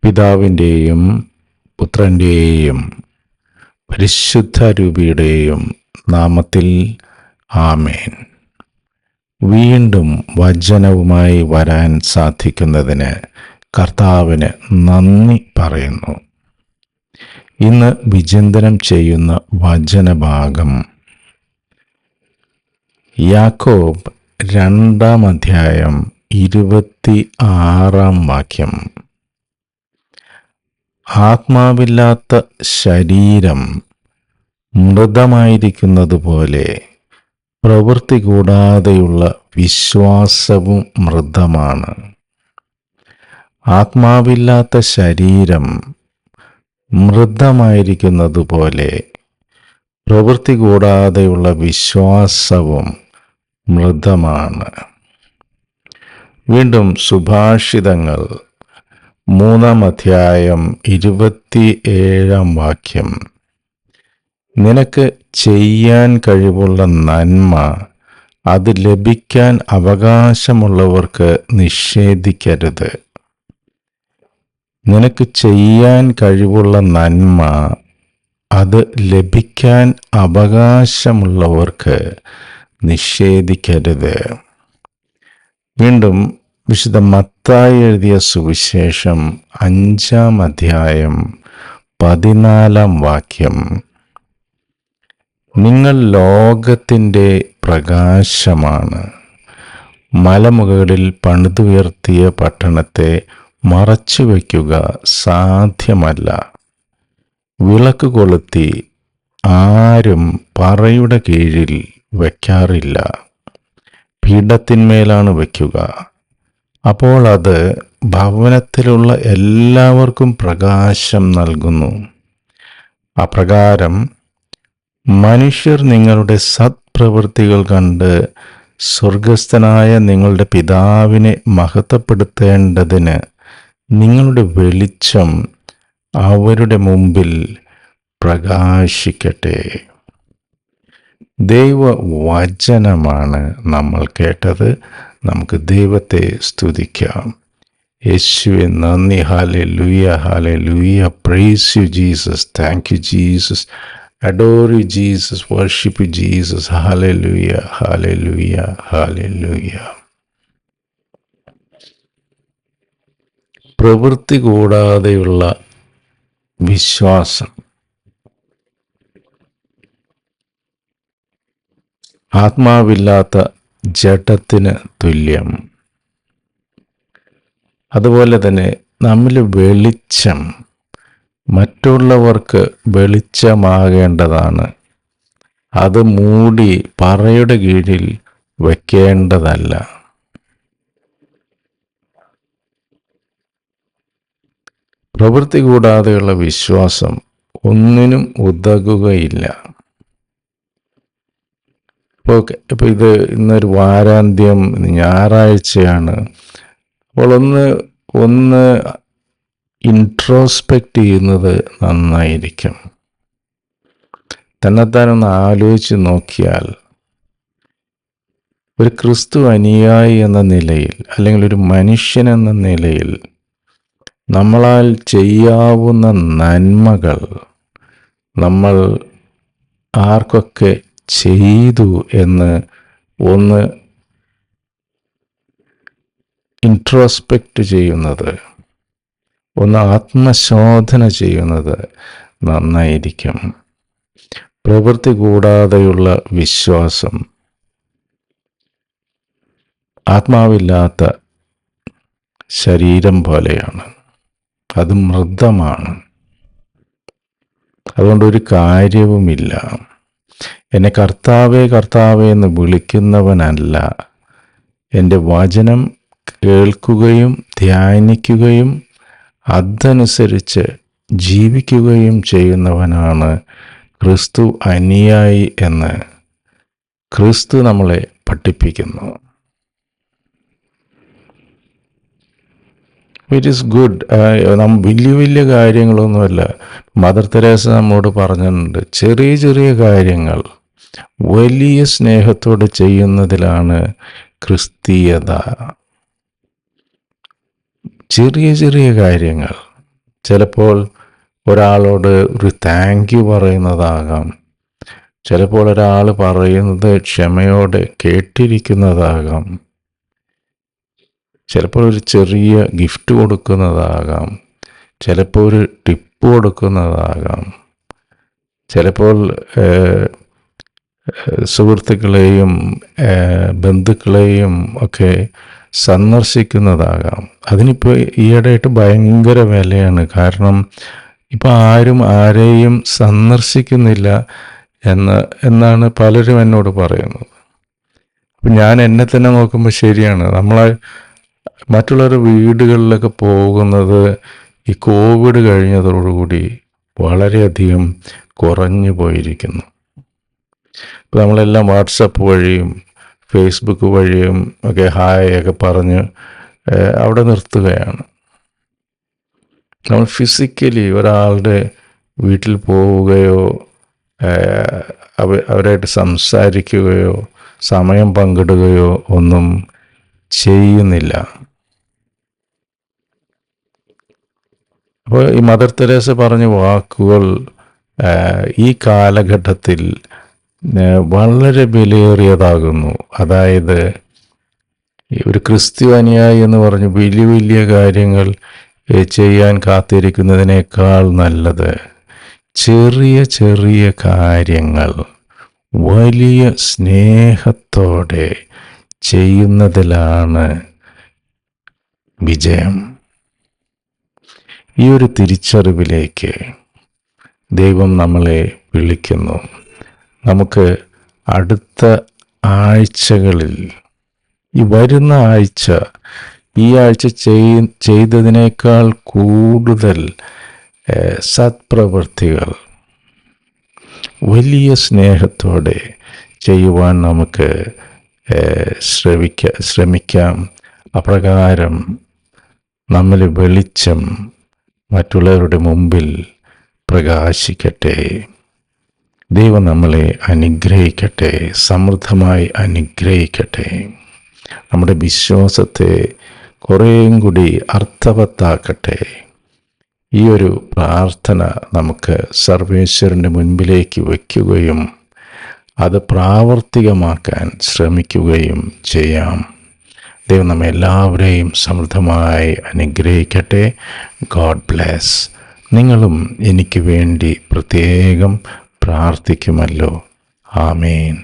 പിതാവിൻ്റെയും പുത്രൻ്റെയും പരിശുദ്ധരൂപിയുടെയും നാമത്തിൽ ആമേൻ. വീണ്ടും വചനവുമായി വരാൻ സാധിക്കുന്നതിന് കർത്താവിന് നന്ദി പറയുന്നു. ഇന്ന് വിചിന്തനം ചെയ്യുന്ന വചനഭാഗം യാക്കോബ് 2-ാം അധ്യായം 26-ാം വാക്യം. ആത്മാവില്ലാത്ത ശരീരം മൃതമായിരിക്കുന്നത് പോലെ പ്രവൃത്തി കൂടാതെയുള്ള വിശ്വാസവും മൃതമാണ്. ആത്മാവില്ലാത്ത ശരീരം മൃതമായിരിക്കുന്നത് പോലെ പ്രവൃത്തി കൂടാതെയുള്ള വിശ്വാസവും മൃതമാണ്. വീണ്ടും സുഭാഷിതങ്ങൾ 3-ാം അധ്യായം 27-ാം വാക്യം. നിനക്ക് ചെയ്യാൻ കഴിവുള്ള നന്മ അത് ലഭിക്കാൻ അവകാശമുള്ളവർക്ക് നിഷേധിക്കരുത്. നിനക്ക് ചെയ്യാൻ കഴിവുള്ള നന്മ അത് ലഭിക്കാൻ അവകാശമുള്ളവർക്ക് നിഷേധിക്കരുത്. വീണ്ടും വിശുദ്ധ മത്തായി എഴുതിയ സുവിശേഷം 5-ാം അധ്യായം 14-ാം വാക്യം. നിങ്ങൾ ലോകത്തിൻ്റെ പ്രകാശമാണ്. മലമുകളിൽ പണിതുയർത്തിയ പട്ടണത്തെ മറച്ചു വയ്ക്കുക സാധ്യമല്ല. വിളക്ക് കൊളുത്തി ആരും പറയുടെ കീഴിൽ വയ്ക്കാറില്ല, പീഠത്തിന്മേലാണ് വയ്ക്കുക. അപ്പോൾ അത് ഭവനത്തിലുള്ള എല്ലാവർക്കും പ്രകാശം നൽകുന്നു. അപ്രകാരം മനുഷ്യർ നിങ്ങളുടെ സത്പ്രവൃത്തികൾ കണ്ട് സ്വർഗസ്ഥനായ നിങ്ങളുടെ പിതാവിനെ മഹത്വപ്പെടുത്തേണ്ടതിന് നിങ്ങളുടെ വെളിച്ചം അവരുടെ മുമ്പിൽ പ്രകാശിക്കട്ടെ. ദൈവവചനമാണ് നമ്മൾ കേട്ടത്. നമുക്ക് ദൈവത്തെ സ്തുതിക്കാം. യേശുവേ നന്ദി. Hallelujah, hallelujah. Praise you Jesus. Thank you Jesus. Adore you Jesus. Worship you Jesus. Hallelujah, hallelujah, hallelujah. പ്രവൃത്തി കൂടാതെയുള്ള വിശ്വാസം ആത്മാവില്ലാത്ത ജഡത്തിന് തുല്യം. അതുപോലെ തന്നെ നമ്മൾ വെളിച്ചം മറ്റുള്ളവർക്ക് വെളിച്ചമാകേണ്ടതാണ്. അത് മൂടി പറയുടെ കീഴിൽ വയ്ക്കേണ്ടതല്ല. പ്രവൃത്തി കൂടാതെയുള്ള വിശ്വാസം ഒന്നിനും ഉതകുകയില്ല. ഇപ്പോൾ ഇത് ഇന്നൊരു വാരാന്ത്യം, ഞായറാഴ്ചയാണ്. അപ്പോൾ ഒന്ന് ഇൻട്രോസ്പെക്റ്റ് ചെയ്യുന്നത് നന്നായിരിക്കും. തന്നെത്താനൊന്ന് ആലോചിച്ച് നോക്കിയാൽ ഒരു ക്രിസ്തു അനുയായി എന്ന നിലയിൽ, അല്ലെങ്കിൽ ഒരു മനുഷ്യൻ എന്ന നിലയിൽ നമ്മളാൽ ചെയ്യാവുന്ന നന്മകൾ നമ്മൾ ആർക്കൊക്കെ ചെയ്തു എന്ന് ഒന്ന് ഇൻട്രോസ്പെക്റ്റ് ചെയ്യുന്നത്, ഒന്ന് ആത്മശോധന ചെയ്യുന്നത് നന്നായിരിക്കും. പ്രവൃത്തി കൂടാതെയുള്ള വിശ്വാസം ആത്മാവില്ലാത്ത ശരീരം പോലെയാണ്. അത് മൃതമാണ്. അതുകൊണ്ട് ഒരു കാര്യവുമില്ല. എന്നെ കർത്താവേ കർത്താവേ എന്ന് വിളിക്കുന്നവനല്ല, എൻ്റെ വചനം കേൾക്കുകയും ധ്യാനിക്കുകയും അതനുസരിച്ച് ജീവിക്കുകയും ചെയ്യുന്നവനാണ് ക്രിസ്തു അനുയായി എന്ന് ക്രിസ്തു നമ്മളെ പഠിപ്പിക്കുന്നു. It is good. വലിയ കാര്യങ്ങളൊന്നുമല്ല. മദർ തെരേസ നമ്മോട് പറഞ്ഞിട്ടുണ്ട്, ചെറിയ ചെറിയ കാര്യങ്ങൾ വലിയ സ്നേഹത്തോടെ ചെയ്യുന്നതിലാണ് ക്രിസ്തീയത. ചെറിയ ചെറിയ കാര്യങ്ങൾ ചിലപ്പോൾ ഒരാളോട് ഒരു താങ്ക് യു പറയുന്നതാകാം. ചിലപ്പോൾ ഒരാൾ പറയുന്നത് ക്ഷമയോടെ കേട്ടിരിക്കുന്നതാകാം. ചിലപ്പോൾ ഒരു ചെറിയ ഗിഫ്റ്റ് കൊടുക്കുന്നതാകാം. ചിലപ്പോൾ ഒരു ടിപ്പ് കൊടുക്കുന്നതാകാം. ചിലപ്പോൾ സുഹൃത്തുക്കളെയും ബന്ധുക്കളെയും ഒക്കെ സന്ദർശിക്കുന്നതാകാം. അതിനിപ്പോൾ ഈയിടെയായിട്ട് ഭയങ്കര വിലയാണ്. കാരണം ഇപ്പോൾ ആരും ആരെയും സന്ദർശിക്കുന്നില്ല എന്നാണ് പലരും എന്നോട് പറയുന്നത്. അപ്പം ഞാൻ എന്നെ തന്നെ നോക്കുമ്പോൾ ശരിയാണ്. നമ്മളെ മറ്റുള്ളവരുടെ വീടുകളിലൊക്കെ പോകുന്നത് ഈ കോവിഡ് കഴിഞ്ഞതോടുകൂടി വളരെയധികം കുറഞ്ഞു പോയിരിക്കുന്നു. ഇപ്പോൾ നമ്മളെല്ലാം വാട്സപ്പ് വഴിയും ഫേസ്ബുക്ക് വഴിയും ഒക്കെ ഹായ് ഒക്കെ പറഞ്ഞ് അവിടെ നിർത്തുകയാണ്. നമ്മൾ ഫിസിക്കലി ഒരാളുടെ വീട്ടിൽ പോവുകയോ അവരായിട്ട് സംസാരിക്കുകയോ സമയം പങ്കിടുകയോ ഒന്നും ചെയ്യുന്നില്ല. അപ്പോൾ ഈ മദർ തെരേസ പറഞ്ഞ വാക്കുകൾ ഈ കാലഘട്ടത്തിൽ വളരെ വിലയേറിയതാകുന്നു. അതായത് ഒരു ക്രിസ്തു അനുയായി എന്ന് പറഞ്ഞ് വലിയ വലിയ കാര്യങ്ങൾ ചെയ്യാൻ കാത്തിരിക്കുന്നതിനേക്കാൾ നല്ലത് ചെറിയ ചെറിയ കാര്യങ്ങൾ വലിയ സ്നേഹത്തോടെ ചെയ്യുന്നതിലാണ് വിജയം. ഈ ഒരു തിരിച്ചറിവിലേക്ക് ദൈവം നമ്മളെ വിളിക്കുന്നു. നമുക്ക് അടുത്ത ആഴ്ചകളിൽ, ഈ വരുന്ന ആഴ്ച, ഈ ആഴ്ച ചെയ്തതിനേക്കാൾ കൂടുതൽ സത്പ്രവൃത്തികൾ വലിയ സ്നേഹത്തോടെ ചെയ്യുവാൻ നമുക്ക് ശ്രമിക്കാം. അപ്രകാരം നമ്മിൽ വെളിച്ചം മറ്റുള്ളവരുടെ മുമ്പിൽ പ്രകാശിക്കട്ടെ. ദൈവം നമ്മളെ അനുഗ്രഹിക്കട്ടെ, സമൃദ്ധമായി അനുഗ്രഹിക്കട്ടെ. നമ്മുടെ വിശ്വാസത്തെ കുറേയും കൂടി അർത്ഥവത്താക്കട്ടെ. ഈ ഒരു പ്രാർത്ഥന നമുക്ക് സർവേശ്വരൻ്റെ മുൻപിലേക്ക് വയ്ക്കുകയും അത് പ്രാവർത്തികമാക്കാൻ ശ്രമിക്കുകയും ചെയ്യാം. ദൈവം നമ്മെ എല്ലാവരെയും സമൃദ്ധമായി അനുഗ്രഹിക്കട്ടെ. God bless. നിങ്ങളും എനിക്ക് വേണ്ടി പ്രത്യേകം പ്രാർത്ഥിക്കുമല്ലോ. ആമേൻ.